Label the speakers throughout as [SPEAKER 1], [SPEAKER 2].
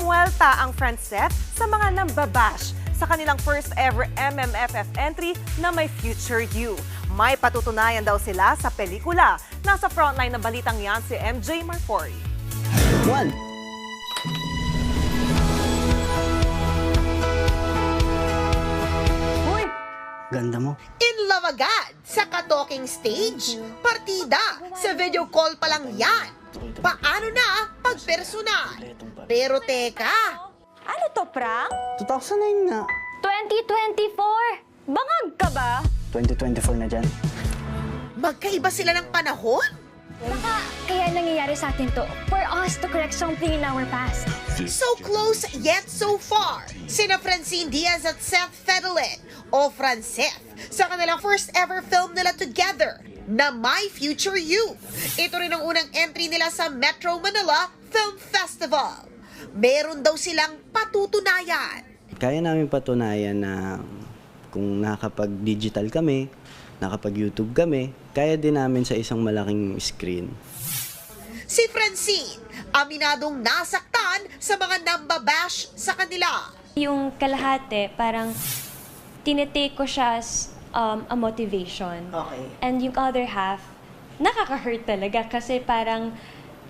[SPEAKER 1] Bumuelta ang Franceth sa mga nambabash sa kanilang first ever MMFF entry na may Future You. May patutunayan daw sila sa pelikula. Nasa frontline ng balitang yan si MJ Marfori.
[SPEAKER 2] One.
[SPEAKER 3] Uy!
[SPEAKER 2] Ganda mo.
[SPEAKER 4] In love agad sa katoking stage. Partida sa video call pa lang yan. Paano na pag personal? Pero teka,
[SPEAKER 3] Ano to, prank?
[SPEAKER 2] 2009 na.
[SPEAKER 3] 2024! Bangag ka ba?
[SPEAKER 2] 2024 na dyan.
[SPEAKER 4] magkaiba sila ng panahon?
[SPEAKER 3] Baka kaya nangyayari sa atin to for us to correct something in our past.
[SPEAKER 4] So close yet so far. Sina Francine Diaz at Seth Fedelen o Franceth sa kanilang first ever film nila together na My Future You. Ito rin ang unang entry nila sa Metro Manila Film Festival. Meron daw silang patutunayan.
[SPEAKER 2] Kaya namin patunayan na kung nakakapag-digital kami, nakapag-YouTube kami, kaya din namin sa isang malaking screen.
[SPEAKER 4] Si Francine, aminadong nasaktan sa mga nambabash sa kanila.
[SPEAKER 5] Yung kalahati, parang tinitake ko siya as a motivation.
[SPEAKER 4] Okay.
[SPEAKER 5] And yung other half, nakaka-hurt talaga kasi parang,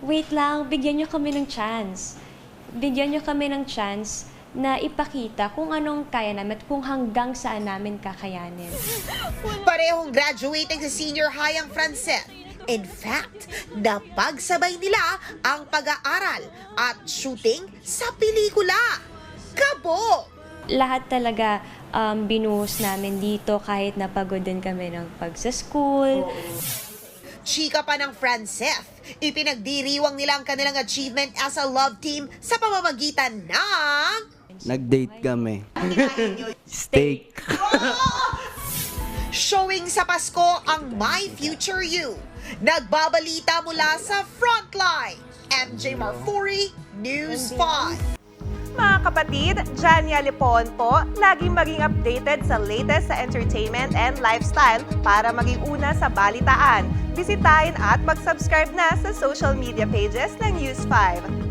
[SPEAKER 5] wait lang, bigyan niyo kami ng chance. Bigyan niyo kami ng chance na ipakita kung anong kaya namin at kung hanggang saan namin kakayanin.
[SPEAKER 4] Parehong graduating sa senior high ang Franceth. In fact, napagsabay nila ang pag-aaral at shooting sa pelikula. Kabog!
[SPEAKER 5] Lahat talaga binuhos namin dito kahit napagod din kami ng pagsa-school.
[SPEAKER 4] Chika pa ng Franceth, ipinagdiriwang nila ang kanilang achievement as a love team sa pamamagitan ng...
[SPEAKER 2] Nag-date kami. Steak.
[SPEAKER 4] Showing sa Pasko ang My Future You. Nagbabalita mula sa Frontline. MJ Marfori, News 5.
[SPEAKER 1] Mga kapatid, Jania Lipon po, laging maging updated sa latest sa entertainment and lifestyle para maging una sa balitaan. Bisitahin at mag-subscribe na sa social media pages ng News 5.